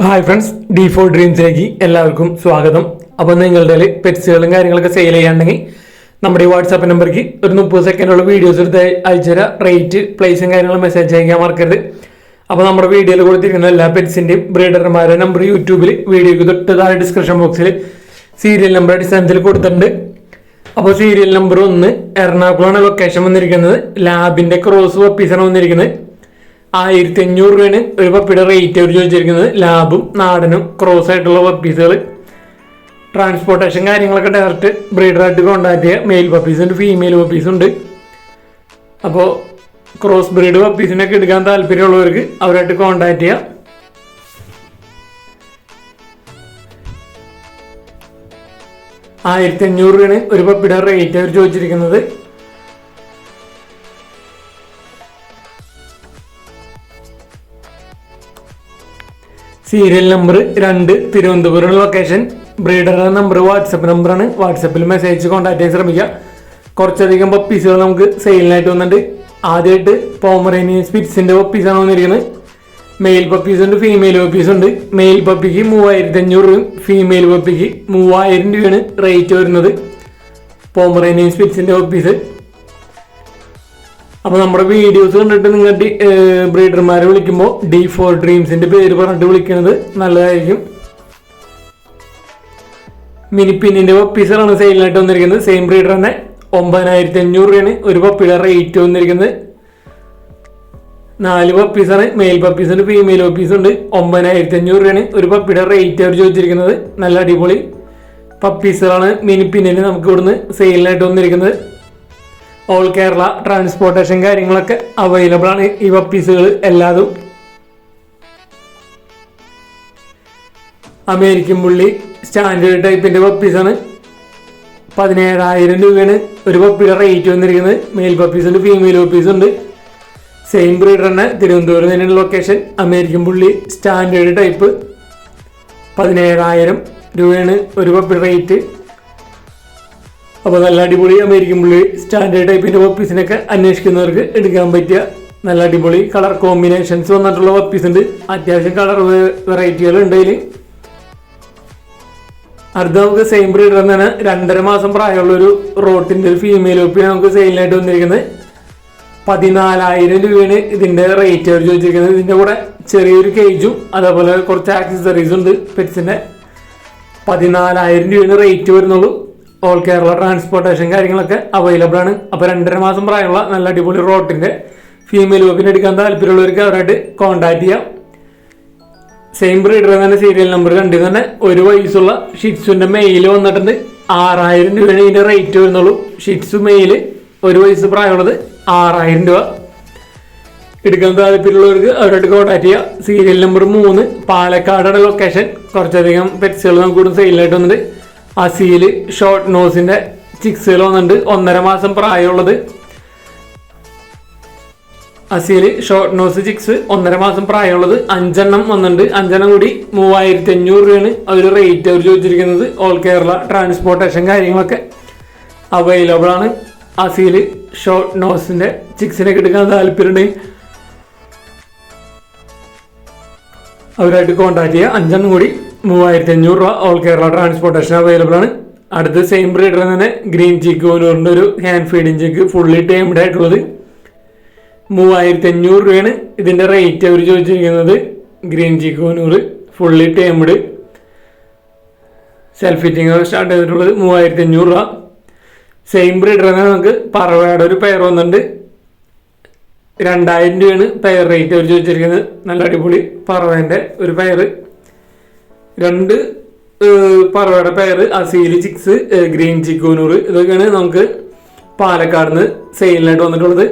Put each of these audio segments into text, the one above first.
Hi friends, D4 ഡ്രീംസിലേക്ക് എല്ലാവർക്കും സ്വാഗതം. അപ്പോൾ നിങ്ങളുടെ പെറ്റ്സുകളും കാര്യങ്ങളൊക്കെ സെയിൽ ചെയ്യാണ്ടെങ്കിൽ നമ്മുടെ ഈ വാട്സാപ്പ് നമ്പർക്ക് ഒരു 30 സെക്കൻഡുള്ള വീഡിയോസ് എടുത്ത് അയച്ചുതരാം. റേറ്റ്, പ്ലേസും കാര്യങ്ങളും മെസ്സേജ് അയക്കാൻ മറക്കരുത്. അപ്പോൾ നമ്മുടെ വീഡിയോയിൽ കൊടുത്തിരിക്കുന്ന എല്ലാ പെറ്റ്സിൻ്റെയും ബ്രീഡർമാരുടെ നമ്പർ യൂട്യൂബിൽ വീഡിയോയ്ക്ക് തൊട്ട് താഴെ ഡിസ്ക്രിപ്ഷൻ ബോക്സിൽ സീരിയൽ നമ്പർ അടിസ്ഥാനത്തിൽ കൊടുത്തിട്ടുണ്ട്. അപ്പോൾ സീരിയൽ നമ്പർ 1 എറണാകുളമാണ് ലൊക്കേഷൻ വന്നിരിക്കുന്നത്. ലാബിൻ്റെ ക്രോസ് പപ്പീസാണ് വന്നിരിക്കുന്നത്. 1500 രൂപയാണ് ഒരു പപ്പിയുടെ റേറ്റ് അവർ ചോദിച്ചിരിക്കുന്നത്. ലാബും നാടനും ക്രോസ് ആയിട്ടുള്ള പപ്പീസുകൾ. ട്രാൻസ്പോർട്ടേഷൻ കാര്യങ്ങളൊക്കെ ഡയറക്റ്റ് ബ്രീഡറായിട്ട് കോൺടാക്ട് ചെയ്യുക. മെയിൽ പപ്പീസുണ്ട്, ഫീമെയിൽ പപ്പീസുണ്ട്. അപ്പോൾ ക്രോസ് ബ്രീഡ് പപ്പീസിനൊക്കെ എടുക്കാൻ താല്പര്യമുള്ളവർക്ക് അവരായിട്ട് കോൺടാക്ട് ചെയ്യുക. $1500 ഒരു പപ്പിയുടെ റേറ്റ് അവർ ചോദിച്ചിരിക്കുന്നത്. Serial number 2 Thiruvananthapuram location. ബ്രീഡറുടെ നമ്പർ വാട്സപ്പ് നമ്പറാണ്. വാട്സപ്പിൽ മെസ്സേജ് കോൺടാക്ട് ചെയ്യാൻ ശ്രമിക്കുക. കുറച്ചധികം പപ്പീസുകൾ നമുക്ക് സെയിലിനായിട്ട് വന്നിട്ടുണ്ട്. ആദ്യമായിട്ട് പോമറേനിയൻ സ്പിറ്റ്സിൻ്റെ പപ്പീസാണ് വന്നിരിക്കുന്നത്. മെയിൽ പപ്പീസ് ഉണ്ട്, ഫീമെയിൽ പപ്പീസ് ഉണ്ട്. മെയിൽ പപ്പിക്ക് 3500 രൂപയും ഫീമെയിൽ പപ്പിക്ക് 3000 രൂപയാണ് റേറ്റ് വരുന്നത്. പോമറേനിയൻ സ്പിറ്റ്സിൻ്റെ പപ്പീസ്. അപ്പോൾ നമ്മുടെ വീഡിയോസ് കണ്ടിട്ട് നിങ്ങൾക്ക് ബ്രീഡർമാരെ വിളിക്കുമ്പോൾ D4 ഡ്രീംസിൻ്റെ പേര് പറഞ്ഞിട്ട് വിളിക്കുന്നത് നല്ലതായിരിക്കും. മിനിപ്പിന്നിൻ്റെ പപ്പീസുകളാണ് സെയിലിനായിട്ട് വന്നിരിക്കുന്നത്. സെയിം ബ്രീഡർ തന്നെ. 9500 രൂപയാണ് ഒരു പപ്പിയുടെ റേറ്റ് വന്നിരിക്കുന്നത്. 4 പപ്പീസാണ്. മെയിൽ പപ്പീസുണ്ട്, ഫീമെയിൽ പപ്പീസുണ്ട്. 9500 രൂപയാണ് ഒരു പപ്പിയുടെ റേറ്റ് അവർ ചോദിച്ചിരിക്കുന്നത്. നല്ല അടിപൊളി പപ്പീസുകളാണ് മിനിപ്പിന്നിന് നമുക്ക് ഇവിടുന്ന് സെയിലിനായിട്ട് വന്നിരിക്കുന്നത്. ഓൾ കേരള ട്രാൻസ്പോർട്ടേഷൻ കാര്യങ്ങളൊക്കെ അവൈലബിൾ ആണ് ഈ പപ്പീസുകൾ എല്ലാതും. American bully standard ടൈപ്പിൻ്റെ പപ്പീസാണ്. 17000 രൂപയാണ് ഒരു പപ്പിയുടെ റേറ്റ് വന്നിരിക്കുന്നത്. മെയിൽ പപ്പീസുണ്ട്, ഫീമെയിൽ പപ്പീസുണ്ട്. സെയിം ബ്രീഡർ തന്നെ. തിരുവനന്തപുരം തന്നെയാണ് location. American bully standard type 17000 രൂപയാണ് ഒരു പപ്പിയുടെ റേറ്റ്. അപ്പോൾ നല്ല അടിപൊളി അമേരിക്കൻ പുള്ളി സ്റ്റാൻഡേർഡ് ടൈപ്പിൻ്റെ പപ്പീസിനൊക്കെ അന്വേഷിക്കുന്നവർക്ക് എടുക്കാൻ പറ്റിയ നല്ല അടിപൊളി കളർ കോമ്പിനേഷൻസ് വന്നിട്ടുള്ള പപ്പീസ് ഉണ്ട്. അത്യാവശ്യം കളർ വെറൈറ്റികൾ ഉണ്ട് അതിൽ. അടുത്ത നമുക്ക് സെയിം ബ്രീഡർ തന്നെ 2.5 മാസം പ്രായമുള്ളൊരു റോട്ടിൻ്റെ ഒരു ഫീമെയിൽ പപ്പി നമുക്ക് സെയിലിനായിട്ട് വന്നിരിക്കുന്നത്. 14000 രൂപയാണ് ഇതിൻ്റെ റേറ്റ് അവർ ചോദിച്ചിരിക്കുന്നത്. ഇതിൻ്റെ കൂടെ ചെറിയൊരു കേജും അതേപോലെ കുറച്ച് ആക്സസറീസും ഉണ്ട് പെറ്റ്സിൻ്റെ. 14000 രൂപയാണ് റേറ്റ് വരുന്നുള്ളൂ. ഓൾ കേരള ട്രാൻസ്പോർട്ടേഷൻ കാര്യങ്ങളൊക്കെ അവൈലബിൾ ആണ്. അപ്പോൾ 2.5 മാസം പ്രായമുള്ള നല്ല അടിപൊളി റോട്ടിൻ്റെ ഫീമെയിൽ പപ്പിനെ എടുക്കാൻ താല്പര്യമുള്ളവർക്ക് അവരായിട്ട് കോൺടാക്ട് ചെയ്യാം. സെയിം ബ്രീഡർ തന്നെ. സീരിയൽ നമ്പർ 2 തന്നെ 1 വയസ്സുള്ള ഷിറ്റ്സുൻ്റെ മെയിൽ വന്നിട്ടുണ്ട്. 6000 രൂപയാണ് ഇതിൻ്റെ റേറ്റ് വരുന്നുള്ളൂ. ഷിറ്റ്സു മെയിൽ 1 വയസ്സ് പ്രായമുള്ളത് 6000 രൂപ. എടുക്കാൻ താല്പര്യമുള്ളവർക്ക് അവരായിട്ട് കോൺടാക്ട് ചെയ്യാം. സീരിയൽ നമ്പർ 3 പാലക്കാടാണ് ലൊക്കേഷൻ. കുറച്ചധികം പെറ്റ്സുകൾ നമുക്ക് ഇവിടെ സെയിലായിട്ട് വന്നിട്ട്. അസീൽ ഷോർട്ട് നോസിൻ്റെ ചിക്സുകൾ വന്നിട്ടുണ്ട്. 1.5 മാസം പ്രായമുള്ളത്. അസീൽ ഷോർട്ട് നോസ് ചിക്സ് 1.5 മാസം പ്രായമുള്ളത് 5 എണ്ണം വന്നിട്ടുണ്ട്. 5 എണ്ണം കൂടി 3500 രൂപയാണ് അവർ റേറ്റ് അവർ ചോദിച്ചിരിക്കുന്നത്. ഓൾ കേരള ട്രാൻസ്പോർട്ടേഷൻ കാര്യങ്ങളൊക്കെ അവൈലബിൾ ആണ്. അസീൽ ഷോർട്ട് നോസിൻ്റെ ചിക്സിനൊക്കെ എടുക്കാൻ താല്പര്യമുണ്ടെങ്കിൽ അവരായിട്ട് കോൺടാക്ട് ചെയ്യുക. 5 എണ്ണം കൂടി 3500 രൂപ. ഓൾ കേരള ട്രാൻസ്പോർട്ടേഷൻ അവൈലബിൾ ആണ്. അടുത്ത് സെയിം ബ്രീഡർ തന്നെ ഗ്രീൻ ചിക്ക് ഓനൂറിൻ്റെ ഒരു hand feeding chick fully tamed ആയിട്ടുള്ളത്. 3500 രൂപയാണ് ഇതിൻ്റെ റേറ്റ് അവർ ചോദിച്ചിരിക്കുന്നത്. Green cheek conure fully tamed self feeding start ചെയ്തിട്ടുള്ളത് 3500 രൂപ. സെയിം ബ്രീഡർ തന്നെ നമുക്ക് പറവയുടെ ഒരു പെയർ വന്നിട്ടുണ്ട്. 2000 രൂപയാണ് പെയർ റേറ്റ് അവർ ചോദിച്ചിരിക്കുന്നത്. നല്ല അടിപൊളി പറവേൻ്റെ ഒരു പെയർ. 2 പറവയുടെ pair. Aseel chicks, green cheek conure, ഇതൊക്കെയാണ് നമുക്ക് പാലക്കാട് നിന്ന് സെയിലിനായിട്ട് വന്നിട്ടുള്ളത്.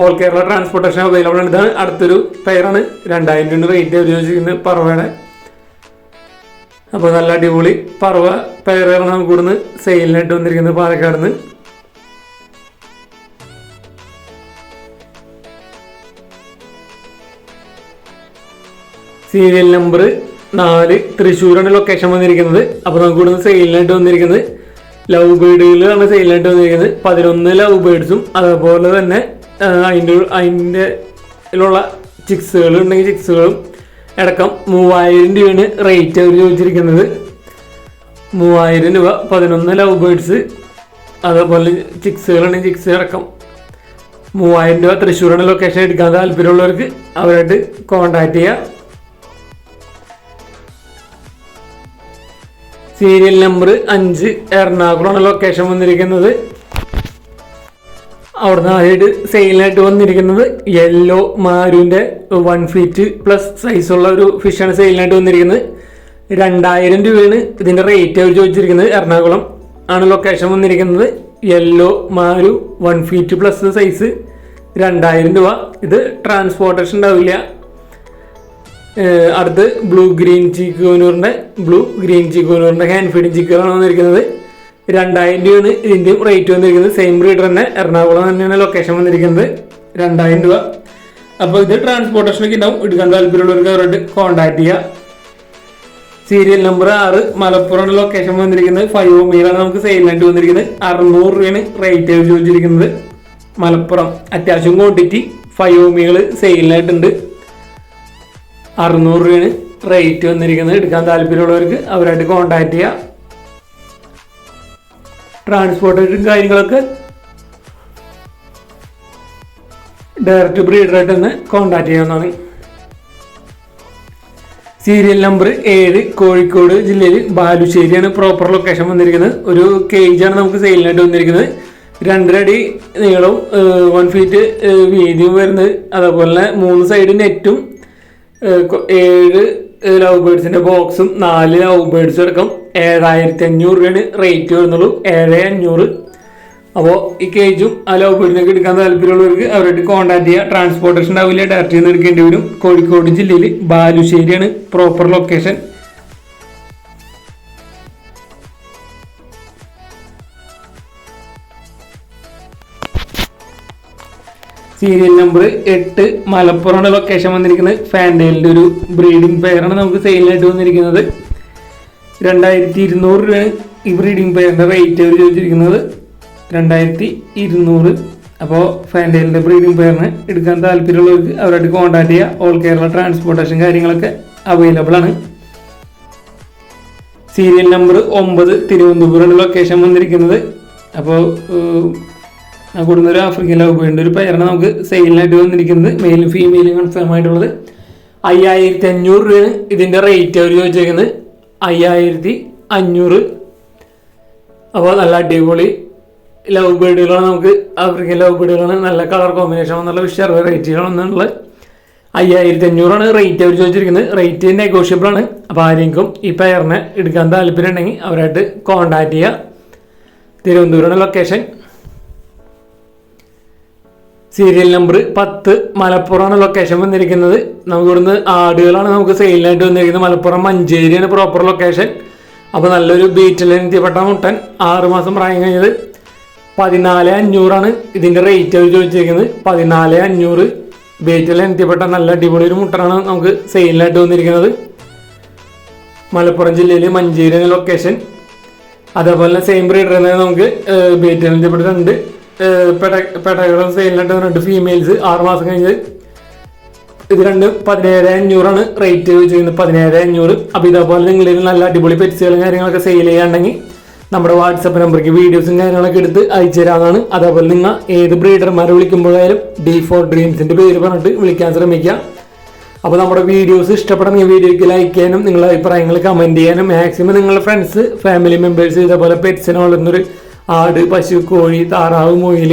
ഓൾ കേരള ട്രാൻസ്പോർട്ടേഷൻ അവൈലബിൾ ആണ്. ഇതാണ് അടുത്തൊരു പെയറാണ്. 2000 രൂപ റേറ്റ് അവർ ചോദിച്ചിരിക്കുന്നത് പറവയുടെ. അപ്പോൾ നല്ല അടിപൊളി പറവ പെയറാണ് നമുക്ക് ഇവിടുന്ന് സെയിലിനായിട്ട് വന്നിരിക്കുന്നത് പാലക്കാട് നിന്ന്. സീരിയൽ നമ്പർ 4 തൃശ്ശൂരാണ് ലൊക്കേഷൻ വന്നിരിക്കുന്നത്. അപ്പോൾ നമുക്ക് ഇവിടുന്ന് സെയിലിനായിട്ട് വന്നിരിക്കുന്നത് ലവ് ബേർഡുകളാണ് സെയിലിനായിട്ട് വന്നിരിക്കുന്നത്. 11 ലവ് ബേർഡ്സും അതേപോലെ തന്നെ അതിൻ്റെ ചിക്സുകൾ ഉണ്ടെങ്കിൽ ചിക്സുകളും അടക്കം 3000 രൂപയാണ് റേറ്റ് അവർ ചോദിച്ചിരിക്കുന്നത്. 3000 രൂപ. 11 ലവ് ബേർഡ്സ്, അതേപോലെ ചിക്സുകളാണ്, ചിക്സ് അടക്കം 3000 രൂപ. തൃശ്ശൂരാണ് ലൊക്കേഷൻ. എടുക്കാൻ താല്പര്യമുള്ളവർക്ക് അവരായിട്ട് കോണ്ടാക്ട് ചെയ്യുക. സീരിയൽ നമ്പർ 5 എറണാകുളമാണ് ലൊക്കേഷൻ വന്നിരിക്കുന്നത്. അവിടുന്ന് ആദ്യമായിട്ട് സെയിലായിട്ട് വന്നിരിക്കുന്നത് യെല്ലോ മാരുവിൻ്റെ 1 ഫീറ്റ് പ്ലസ് സൈസുള്ള ഒരു ഫിഷാണ് സെയിലിനായിട്ട് വന്നിരിക്കുന്നത്. 2000 രൂപയാണ് ഇതിൻ്റെ റേറ്റ് അവർ ചോദിച്ചിരിക്കുന്നത്. എറണാകുളം ആണ് ലൊക്കേഷൻ വന്നിരിക്കുന്നത്. യെല്ലോ മാരു 1 ഫീറ്റ് പ്ലസ് സൈസ് 2000 രൂപ. ഇത് ട്രാൻസ്പോർട്ടേഷൻ ഉണ്ടാവില്ല. അടുത്ത് ബ്ലൂ ഗ്രീൻ ചീക്കോനൂറിൻ്റെ ഹാൻഡ് ഫീഡിങ് ചിക്കുകളാണ് വന്നിരിക്കുന്നത്. 2000 രൂപയാണ് ഇതിൻ്റെയും റേറ്റ് വന്നിരിക്കുന്നത്. സെയിം ബ്രീഡർ തന്നെ, എറണാകുളം തന്നെയാണ് ലൊക്കേഷൻ വന്നിരിക്കുന്നത്. 2000 രൂപ. അപ്പോൾ ഇത് ട്രാൻസ്പോർട്ടേഷനൊക്കെ ഉണ്ടാവും. എടുക്കാൻ താല്പര്യമുള്ളവർക്ക് അവരോട് കോൺടാക്ട് ചെയ്യുക. സീരിയൽ നമ്പർ 6 മലപ്പുറം ലൊക്കേഷൻ വന്നിരിക്കുന്നത്. 5 മീലാണ് നമുക്ക് സെയിലിനായിട്ട് വന്നിരിക്കുന്നത്. 600 രൂപയാണ് റേറ്റ് ചോദിച്ചിരിക്കുന്നത്. മലപ്പുറം അത്യാവശ്യം ക്വാണ്ടിറ്റി 5 മീകൾ സെയിലിനായിട്ടുണ്ട്. 600 രൂപയാണ് റേറ്റ് വന്നിരിക്കുന്നത്. എടുക്കാൻ താല്പര്യമുള്ളവർക്ക് അവരായിട്ട് കോൺടാക്ട് ചെയ്യുക. ട്രാൻസ്പോർട്ടേഷൻ കാര്യങ്ങളൊക്കെ ഡയറക്റ്റ് ബ്രീഡറായിട്ട് തന്നെ കോൺടാക്ട് ചെയ്യാവുന്നതാണ്. സീരിയൽ നമ്പർ 7 കോഴിക്കോട് ജില്ലയിൽ ബാലുശ്ശേരിയാണ് പ്രോപ്പർ ലൊക്കേഷൻ വന്നിരിക്കുന്നത്. ഒരു കേജാണ് നമുക്ക് സെയിലിനായിട്ട് വന്നിരിക്കുന്നത്. 2.5 അടി നീളവും 1 ഫീറ്റ് വീതിയും വരുന്നത്. അതേപോലെ 3 സൈഡ് നെറ്റും 7 ലവ് ബേർഡ്സിന്റെ ബോക്സും 4 ലവ് ബേർഡ്സും അടക്കം 7500 രൂപയാണ് റേറ്റ് വരുന്നുള്ളൂ. 7500. അപ്പോൾ ഈ കേജും ആ ലവ് ബേർഡിനൊക്കെ എടുക്കാൻ താല്പര്യമുള്ളവർക്ക് അവരായിട്ട് കോൺടാക്ട് ചെയ്യുക. ട്രാൻസ്പോർട്ടേഷൻ ഉണ്ടാവില്ല, ഡയറക്റ്റ് നിന്ന് എടുക്കേണ്ടി വരും. കോഴിക്കോട് ജില്ലയിൽ ബാലുശ്ശേരിയാണ് പ്രോപ്പർ ലൊക്കേഷൻ. സീരിയൽ നമ്പർ 8 മലപ്പുറമാണ് ലൊക്കേഷൻ വന്നിരിക്കുന്നത്. ഫാൻഡേലിൻ്റെ ഒരു ബ്രീഡിംഗ് പെയറാണ് നമുക്ക് സെയിലിനായിട്ട് വന്നിരിക്കുന്നത്. 2200 രൂപയാണ് ഈ ബ്രീഡിംഗ് പെയറിൻ്റെ റേറ്റ് അവർ ചോദിച്ചിരിക്കുന്നത്. 2200. അപ്പോൾ ഫാൻഡേലിൻ്റെ ബ്രീഡിംഗ് പെയറിന് എടുക്കാൻ താല്പര്യമുള്ളവർക്ക് അവരായിട്ട് കോൺടാക്ട് ചെയ്യുക. ഓൾ കേരള ട്രാൻസ്പോർട്ടേഷൻ കാര്യങ്ങളൊക്കെ അവൈലബിൾ ആണ്. സീരിയൽ നമ്പർ 9 തിരുവനന്തപുരമാണ് ലൊക്കേഷൻ വന്നിരിക്കുന്നത്. അപ്പോൾ കൊടുക്കുന്ന ഒരു ആഫ്രിക്കൻ ലവ് ബേർഡിൻ്റെ ഒരു പെയറാണ് നമുക്ക് സെയിലിനായിട്ട് വന്നിരിക്കുന്നത്. മെയിലും ഫീമെയിലും കൺഫേം ആയിട്ടുള്ളത്. 5500 രൂപയാണ് ഇതിൻ്റെ റേറ്റ് അവർ ചോദിച്ചിരിക്കുന്നത്. 5500. അപ്പോൾ നല്ല അടിപൊളി ലവ് ബേർഡുകളാണ് നമുക്ക്, ആഫ്രിക്കൻ ലവ് ബേർഡുകളാണ്. നല്ല കളർ കോമ്പിനേഷൻ വന്നുള്ള വിഷയ റേറ്റുകളൊന്നുള്ളത്. 5500 റേറ്റ് അവർ ചോദിച്ചിരിക്കുന്നത്. റേറ്റ് നെഗോഷ്യബിൾ ആണ്. അപ്പോൾ ആരെങ്കിലും ഈ പെയറിനെ എടുക്കാൻ താല്പര്യം ഉണ്ടെങ്കിൽ അവരായിട്ട് കോൺടാക്ട് ചെയ്യുക. തിരുവനന്തപുരമാണ് ലൊക്കേഷൻ. സീരിയൽ നമ്പർ 10 മലപ്പുറമാണ് ലൊക്കേഷൻ വന്നിരിക്കുന്നത്. നമുക്ക് ഇവിടുന്ന് ആടുകളാണ് നമുക്ക് സെയിലിനായിട്ട് വന്നിരിക്കുന്നത്. മലപ്പുറം മഞ്ചേരിയാണ് പ്രോപ്പർ ലൊക്കേഷൻ. അപ്പോൾ നല്ലൊരു ബീറ്റിലെത്തിപ്പെട്ട മുട്ടൻ 6 മാസം പ്രായം കഴിഞ്ഞത്. 14500 ഇതിൻ്റെ റേറ്റ് അവർ ചോദിച്ചിരിക്കുന്നത്. 14500 ബീറ്റിലെത്തിപ്പെട്ട നല്ല അടിപൊളി ഒരു മുട്ടനാണ് നമുക്ക് സെയിലിനായിട്ട് വന്നിരിക്കുന്നത്. മലപ്പുറം ജില്ലയിൽ മഞ്ചേരിയാണ് ലൊക്കേഷൻ. അതേപോലെ സെയിം ബ്രീഡർ തന്നെ നമുക്ക് ബീറ്റിലെത്തിപ്പെട്ട 2 പെടകളും സെയിലിനായിട്ട് 2 ഫീമെയിൽസ് 6 മാസം കഴിഞ്ഞത്. ഇത് 2 17500 റേറ്റ് ചോദിച്ചിരിക്കുന്നത്. 17500. അപ്പോൾ ഇതേപോലെ നിങ്ങളിൽ നല്ല അടിപൊളി പെറ്റ്സുകളും കാര്യങ്ങളൊക്കെ സെയിൽ ചെയ്യാണ്ടെങ്കിൽ നമ്മുടെ വാട്സപ്പ് നമ്പർക്ക് വീഡിയോസും കാര്യങ്ങളൊക്കെ എടുത്ത് അയച്ചു തരാവുന്നതാണ്. അതേപോലെ നിങ്ങൾ ഏത് ബ്രീഡർമാരെ വിളിക്കുമ്പോഴായാലും D4 ഡ്രീംസിൻ്റെ പേര് പറഞ്ഞിട്ട് വിളിക്കാൻ ശ്രമിക്കുക. അപ്പോൾ നമ്മുടെ വീഡിയോസ് ഇഷ്ടപ്പെടുന്ന വീഡിയോയ്ക്ക് ലൈക്ക് ചെയ്യാനും നിങ്ങളുടെ അഭിപ്രായങ്ങൾ കമൻറ്റ് ചെയ്യാനും മാക്സിമം നിങ്ങളുടെ ഫ്രണ്ട്സ് ഫാമിലി മെമ്പേഴ്സ് ഇതേപോലെ പെറ്റ്സിനെ വളർന്നൊരു ആട്, പശു, കോഴി, താറാവ്, മുയൽ,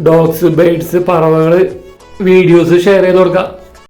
ഡോഗ്സ്, ബേഡ്സ്, പറവകൾ വീഡിയോസ് ഷെയർ ചെയ്ത് കൊടുക്കുക.